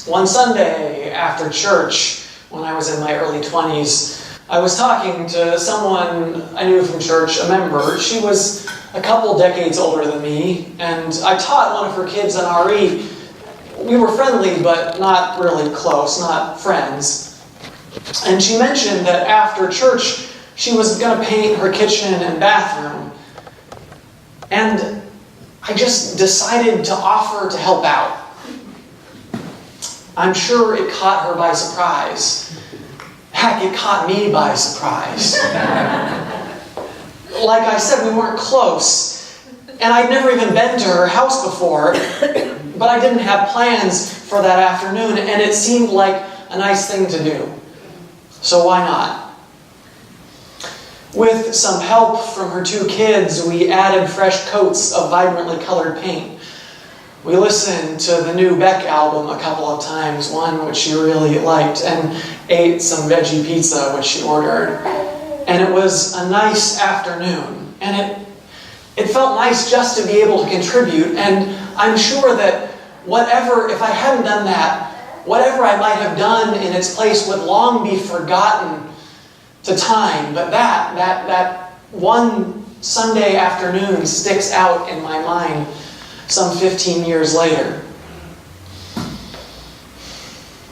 One Sunday after church, when I was in my early 20s, I was talking to someone I knew from church, a member. She was a couple decades older than me, and I taught one of her kids an RE. We were friendly, but not really close, not friends. And she mentioned that after church, she was going to paint her kitchen and bathroom. And I just decided to offer to help out. I'm sure it caught her by surprise. Heck, it caught me by surprise. Like I said, we weren't close. And I'd never even been to her house before. But I didn't have plans for that afternoon, and it seemed like a nice thing to do. So why not? With some help from her two kids, we added fresh coats of vibrantly colored paint. We listened to the new Beck album a couple of times, one which she really liked, and ate some veggie pizza which she ordered. And it was a nice afternoon. And it felt nice just to be able to contribute. And I'm sure that if I hadn't done that, whatever I might have done in its place would long be forgotten to time. But that one Sunday afternoon sticks out in my mind some 15 years later.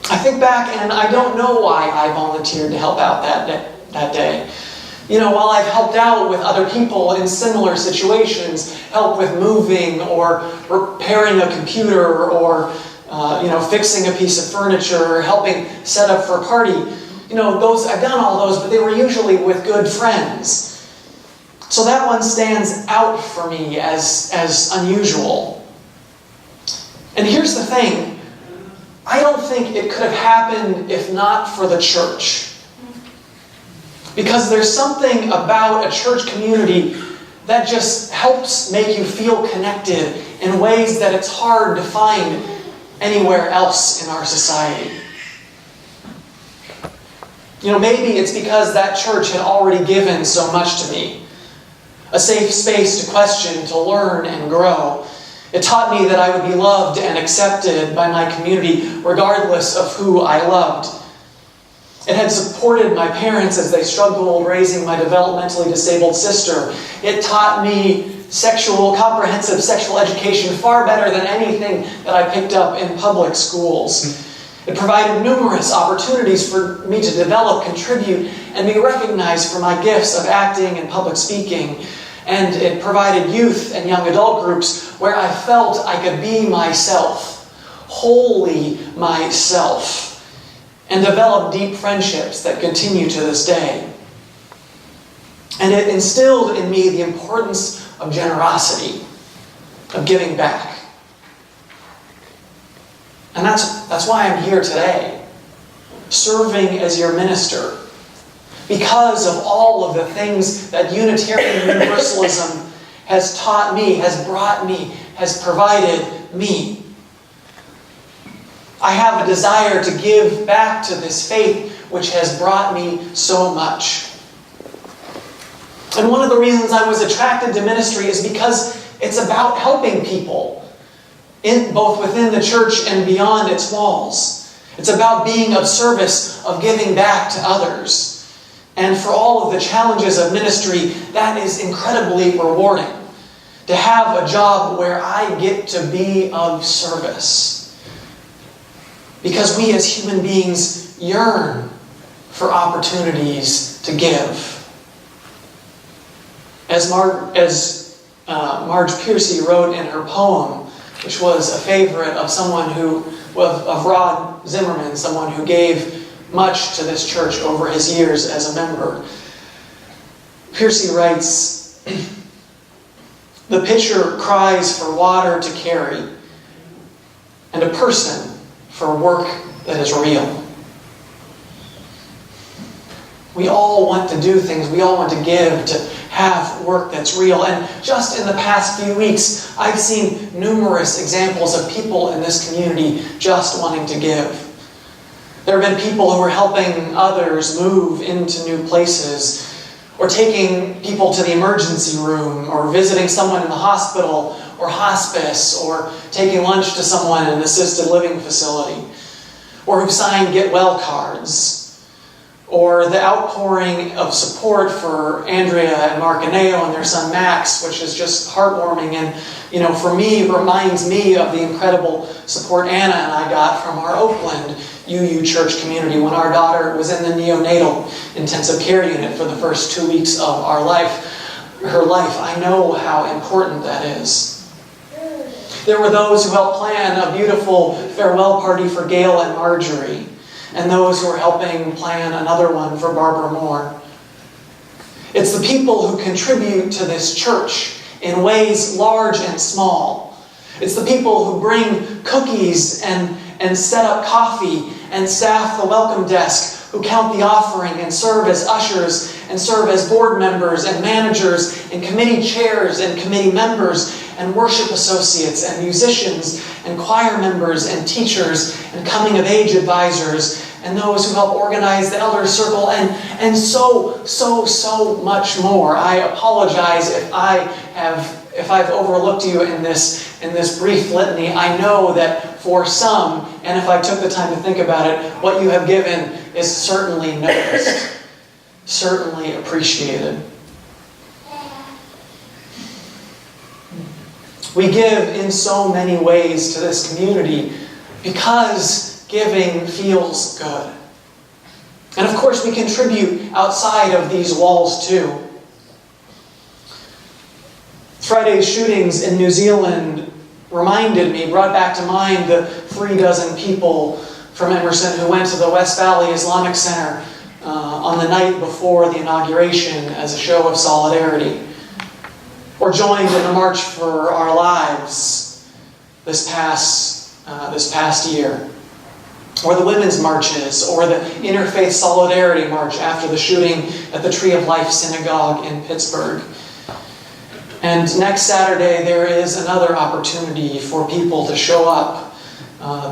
I think back and I don't know why I volunteered to help out that day. While I've helped out with other people in similar situations, help with moving or repairing a computer or fixing a piece of furniture or helping set up for a party, I've done all those, but they were usually with good friends. So that one stands out for me as unusual. And here's the thing. I don't think it could have happened if not for the church. Because there's something about a church community that just helps make you feel connected in ways that it's hard to find anywhere else in our society. Maybe it's because that church had already given so much to me. A safe space to question, to learn, and grow. It taught me that I would be loved and accepted by my community regardless of who I loved. It had supported my parents as they struggled raising my developmentally disabled sister. It taught me comprehensive sexual education far better than anything that I picked up in public schools. It provided numerous opportunities for me to develop, contribute, and be recognized for my gifts of acting and public speaking. And it provided youth and young adult groups where I felt I could be myself, wholly myself, and develop deep friendships that continue to this day. And it instilled in me the importance of generosity, of giving back. And that's why I'm here today, serving as your minister, because of all of the things that Unitarian Universalism has taught me, has brought me, has provided me. I have a desire to give back to this faith which has brought me so much. And one of the reasons I was attracted to ministry is because it's about helping people, both within the church and beyond its walls. It's about being of service, of giving back to others. And for all of the challenges of ministry, that is incredibly rewarding. To have a job where I get to be of service. Because we as human beings yearn for opportunities to give. As Marge Piercy wrote in her poem, which was a favorite of of Rod Zimmerman, someone who gave much to this church over his years as a member. Piercy writes, "The pitcher cries for water to carry, and a person for work that is real." We all want to do things. We all want to give, to have work that's real. And just in the past few weeks, I've seen numerous examples of people in this community just wanting to give. There have been people who are helping others move into new places, or taking people to the emergency room, or visiting someone in the hospital or hospice, or taking lunch to someone in an assisted living facility. or who signed get well cards, or the outpouring of support for Andrea and Marcaneo and their son Max, which is just heartwarming and, for me, reminds me of the incredible support Anna and I got from our Oakland UU church community when our daughter was in the neonatal intensive care unit for the first 2 weeks of her life. I know how important that is. There were those who helped plan a beautiful farewell party for Gail and Marjorie, and those who are helping plan another one for Barbara Moore. It's the people who contribute to this church in ways large and small. It's the people who bring cookies and set up coffee and staff the welcome desk, who count the offering and serve as ushers and serve as board members and managers and committee chairs and committee members and worship associates and musicians and choir members and teachers and coming-of-age advisors and those who help organize the Elder Circle and so much more. I apologize if I've overlooked you in this brief litany. I know that for some, and if I took the time to think about it, what you have given is certainly noticed, certainly appreciated. We give in so many ways to this community because giving feels good. And of course, we contribute outside of these walls too. Friday's shootings in New Zealand brought back to mind the 36 people from Emerson who went to the West Valley Islamic Center on the night before the inauguration as a show of solidarity, or joined in the March for Our Lives this past year, or the women's marches, or the Interfaith Solidarity March after the shooting at the Tree of Life Synagogue in Pittsburgh. And next Saturday, there is another opportunity for people to show up.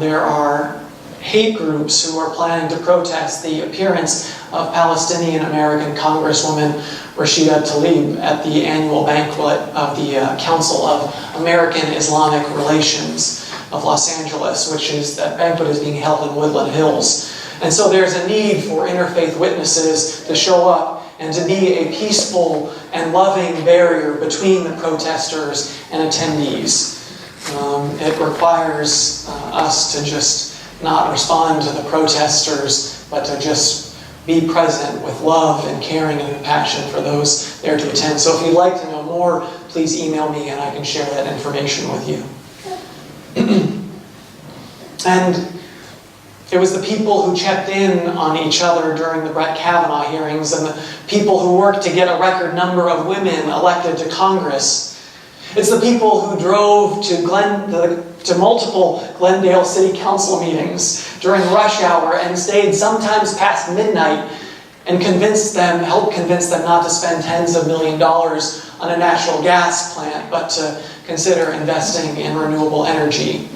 There are hate groups who are planning to protest the appearance of Palestinian-American Congresswoman Rashida Tlaib at the annual banquet of the Council of American Islamic Relations of Los Angeles, that banquet is being held in Woodland Hills. And so there's a need for interfaith witnesses to show up and to be a peaceful and loving barrier between the protesters and attendees. It requires us to just not respond to the protesters, but to just be present with love and caring and compassion for those there to attend. So if you'd like to know more, please email me and I can share that information with you. And it was the people who checked in on each other during the Brett Kavanaugh hearings and the people who worked to get a record number of women elected to Congress. It's the people who drove to multiple Glendale City Council meetings during rush hour and stayed sometimes past midnight and helped convince them not to spend tens of millions of dollars on a natural gas plant, but to consider investing in renewable energy.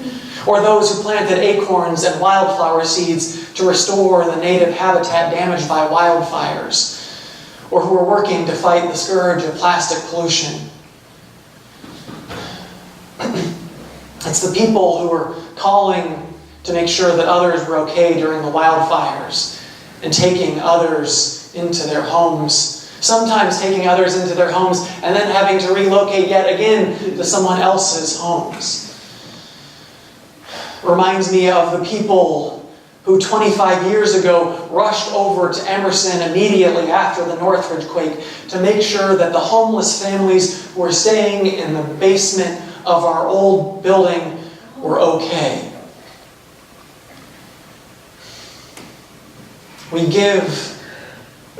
Or those who planted acorns and wildflower seeds to restore the native habitat damaged by wildfires. Or who are working to fight the scourge of plastic pollution. It's the people who are calling to make sure that others were okay during the wildfires and taking others into their homes. Sometimes taking others into their homes and then having to relocate yet again to someone else's homes. Reminds me of the people who 25 years ago rushed over to Emerson immediately after the Northridge quake to make sure that the homeless families who were staying in the basement of our old building were okay. We give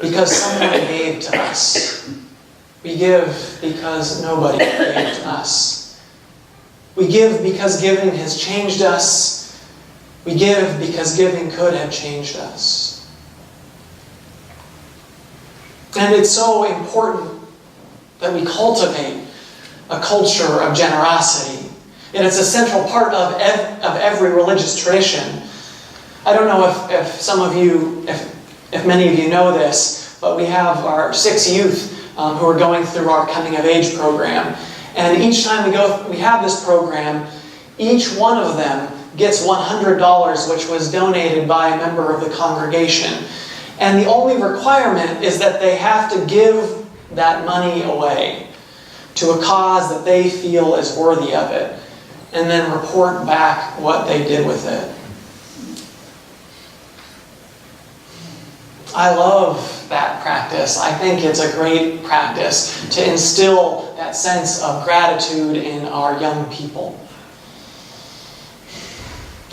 because someone gave to us. We give because nobody gave to us. We give because giving has changed us. We give because giving could have changed us. And it's so important that we cultivate a culture of generosity. And it's a central part of every religious tradition. I don't know if many of you know this, but we have our 6 youth who are going through our Coming of Age program. And each time we have this program, each one of them gets $100, which was donated by a member of the congregation. And the only requirement is that they have to give that money away to a cause that they feel is worthy of it, and then report back what they did with it. I love that practice. I think it's a great practice to instill that sense of gratitude in our young people.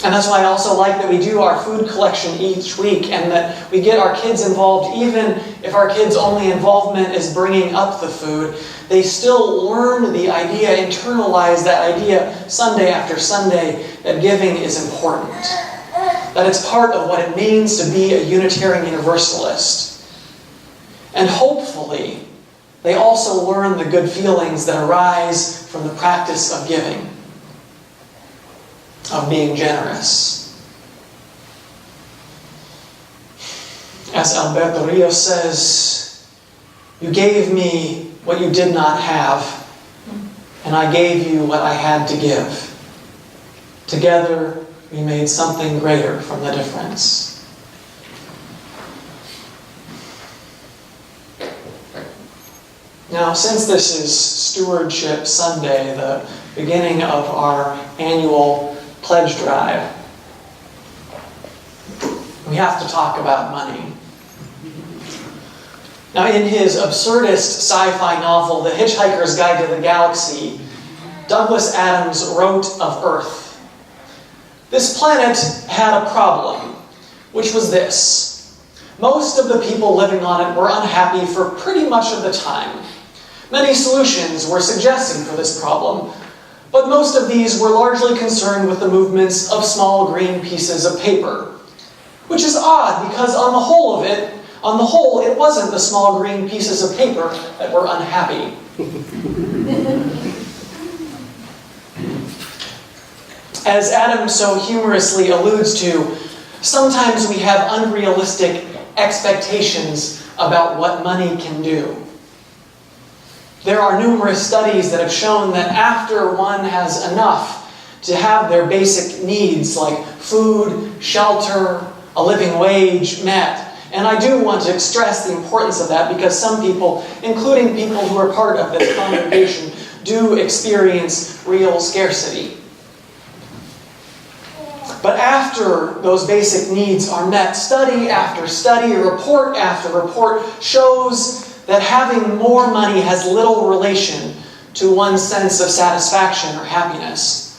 And that's why I also like that we do our food collection each week and that we get our kids involved. Even if our kids' only involvement is bringing up the food, they still learn the idea, internalize that idea Sunday after Sunday that giving is important. That it's part of what it means to be a Unitarian Universalist. And hopefully, they also learn the good feelings that arise from the practice of giving, of being generous. As Alberto Rios says, "You gave me what you did not have, and I gave you what I had to give. Together, we made something greater from the difference." Now, since this is Stewardship Sunday, the beginning of our annual pledge drive, we have to talk about money. Now, in his absurdist sci-fi novel, The Hitchhiker's Guide to the Galaxy, Douglas Adams wrote of Earth, "This planet had a problem, which was this. Most of the people living on it were unhappy for pretty much of the time. Many solutions were suggested for this problem, but most of these were largely concerned with the movements of small green pieces of paper. Which is odd, because on the whole, it wasn't the small green pieces of paper that were unhappy." As Adam so humorously alludes to, sometimes we have unrealistic expectations about what money can do. There are numerous studies that have shown that after one has enough to have their basic needs like food, shelter, a living wage met, and I do want to stress the importance of that because some people, including people who are part of this congregation, do experience real scarcity. But after those basic needs are met, study after study, report after report shows that having more money has little relation to one's sense of satisfaction or happiness.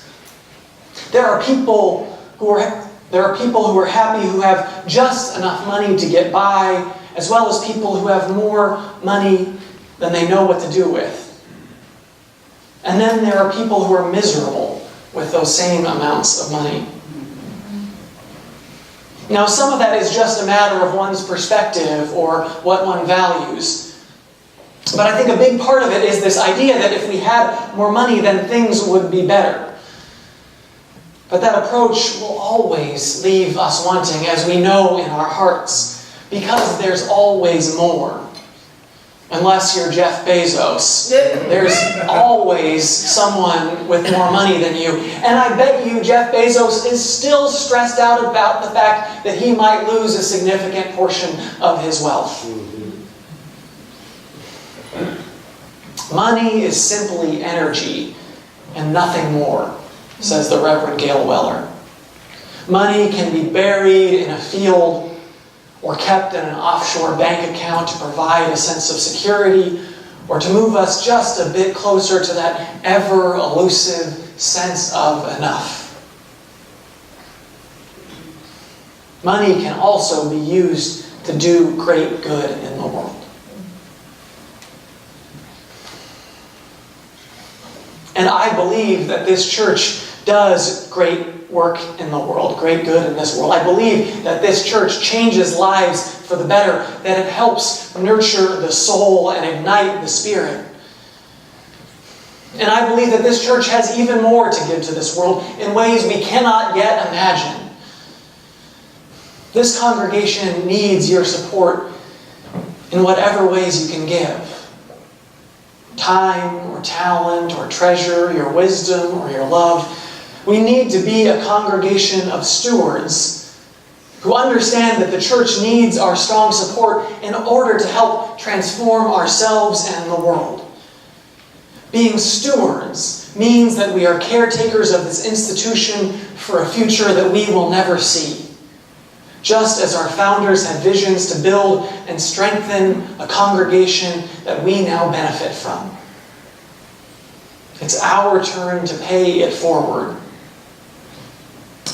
There are people who are happy who have just enough money to get by, as well as people who have more money than they know what to do with. And then there are people who are miserable with those same amounts of money. Now, some of that is just a matter of one's perspective or what one values. But I think a big part of it is this idea that if we had more money, then things would be better. But that approach will always leave us wanting, as we know in our hearts, because there's always more. Unless you're Jeff Bezos, there's always someone with more money than you. And I bet you Jeff Bezos is still stressed out about the fact that he might lose a significant portion of his wealth. Money is simply energy and nothing more, says the Reverend Gail Weller. Money can be buried in a field or kept in an offshore bank account to provide a sense of security or to move us just a bit closer to that ever-elusive sense of enough. Money can also be used to do great good in the world. And I believe that this church does great work in the world, great good in this world. I believe that this church changes lives for the better, that it helps nurture the soul and ignite the spirit. And I believe that this church has even more to give to this world in ways we cannot yet imagine. This congregation needs your support in whatever ways you can give. Time or talent or treasure, your wisdom or your love. We need to be a congregation of stewards who understand that the church needs our strong support in order to help transform ourselves and the world. Being stewards means that we are caretakers of this institution for a future that we will never see. Just as our founders had visions to build and strengthen a congregation that we now benefit from. It's our turn to pay it forward.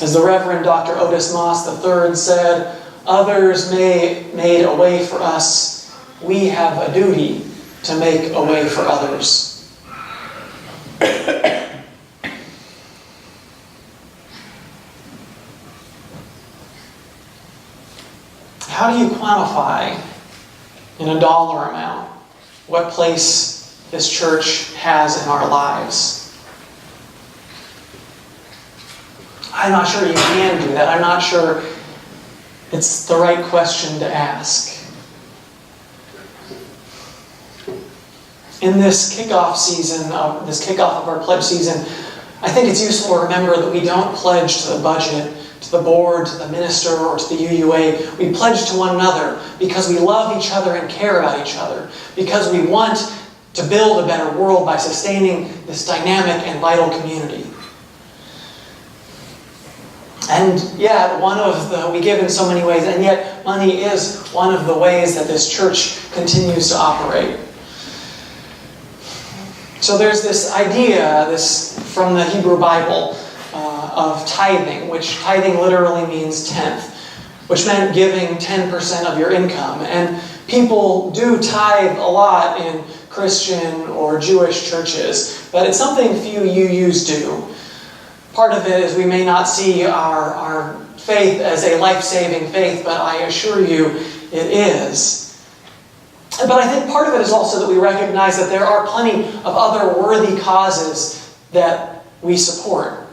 As the Reverend Dr. Otis Moss III said, "Others made a way for us. We have a duty to make a way for others." How do you quantify in a dollar amount what place this church has in our lives? I'm not sure you can do that. I'm not sure it's the right question to ask. In this kickoff of our pledge season, I think it's useful to remember that we don't pledge to the budget, to the board, to the minister, or to the UUA. We pledge to one another because we love each other and care about each other, because we want to build a better world by sustaining this dynamic and vital community. And yet, we give in so many ways, and yet money is one of the ways that this church continues to operate. So there's this idea, from the Hebrew Bible, of tithing, which tithing literally means tenth, which meant giving 10% of your income. And people do tithe a lot in Christian or Jewish churches, but it's something few UUs do. Part of it is we may not see our faith as a life-saving faith, but I assure you it is. But I think part of it is also that we recognize that there are plenty of other worthy causes that we support.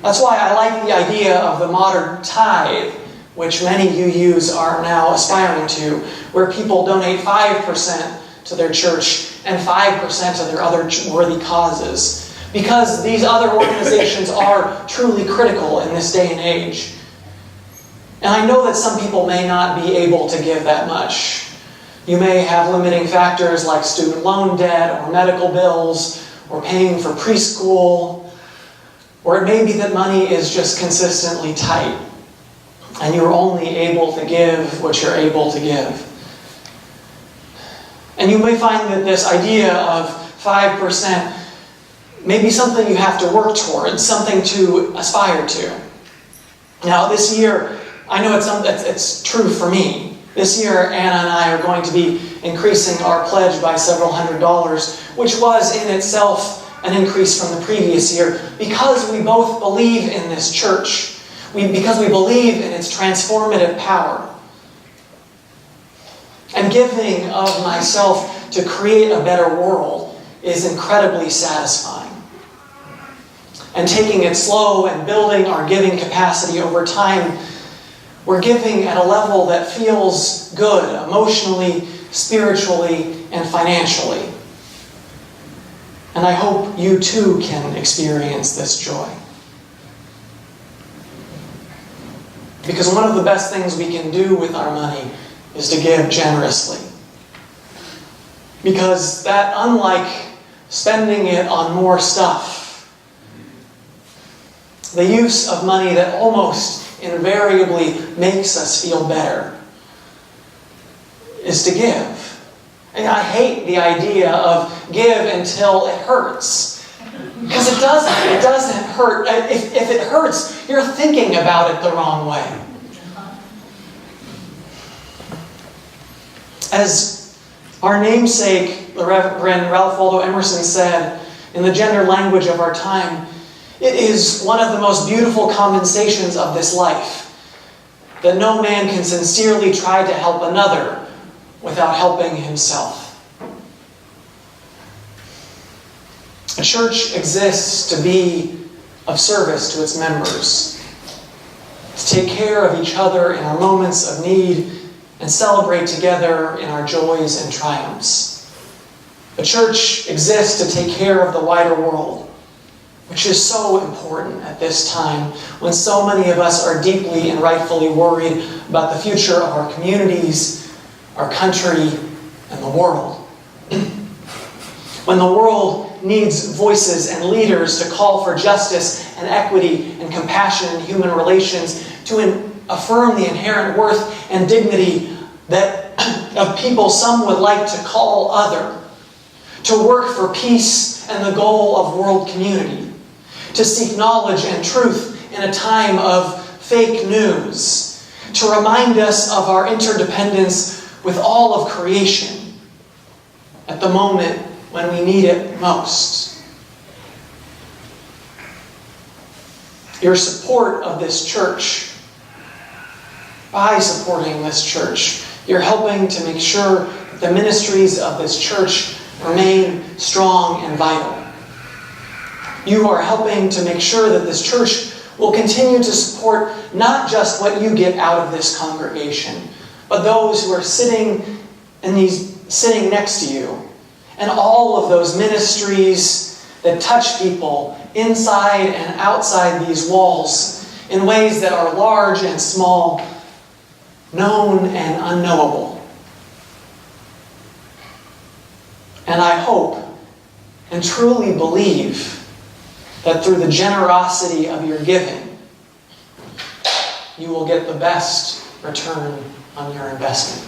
That's why I like the idea of the modern tithe, which many UUs are now aspiring to, where people donate 5% to their church and 5% to their other worthy causes. Because these other organizations are truly critical in this day and age. And I know that some people may not be able to give that much. You may have limiting factors like student loan debt or medical bills or paying for preschool. Or it may be that money is just consistently tight and you're only able to give what you're able to give. And you may find that this idea of 5% may be something you have to work towards, something to aspire to. Now this year, I know it's true for me. This year, Anna and I are going to be increasing our pledge by several $100s, which was in itself an increase from the previous year, because we both believe in this church, because we believe in its transformative power. And giving of myself to create a better world is incredibly satisfying. And taking it slow and building our giving capacity over time, we're giving at a level that feels good emotionally, spiritually, and financially. And I hope you too can experience this joy. Because one of the best things we can do with our money is to give generously. Because that, unlike spending it on more stuff, the use of money that almost invariably makes us feel better is to give. And I hate the idea of give until it hurts. Because it doesn't hurt. If it hurts, you're thinking about it the wrong way. As our namesake, the Reverend Ralph Waldo Emerson, said in the gender language of our time, it is one of the most beautiful compensations of this life that no man can sincerely try to help another without helping himself. A church exists to be of service to its members, to take care of each other in our moments of need and celebrate together in our joys and triumphs. A church exists to take care of the wider world, which is so important at this time when so many of us are deeply and rightfully worried about the future of our communities, our country, and the world. When the world needs voices and leaders to call for justice and equity and compassion in human relations, to affirm the inherent worth and dignity of people some would like to call other, to work for peace and the goal of world community, to seek knowledge and truth in a time of fake news, to remind us of our interdependence with all of creation at the moment when we need it most. Your support of this church, by supporting this church, you're helping to make sure that the ministries of this church remain strong and vital. You are helping to make sure that this church will continue to support not just what you get out of this congregation, but those who are sitting next to you, and all of those ministries that touch people inside and outside these walls in ways that are large and small, known and unknowable. And I hope and truly believe that through the generosity of your giving, you will get the best return on your investment.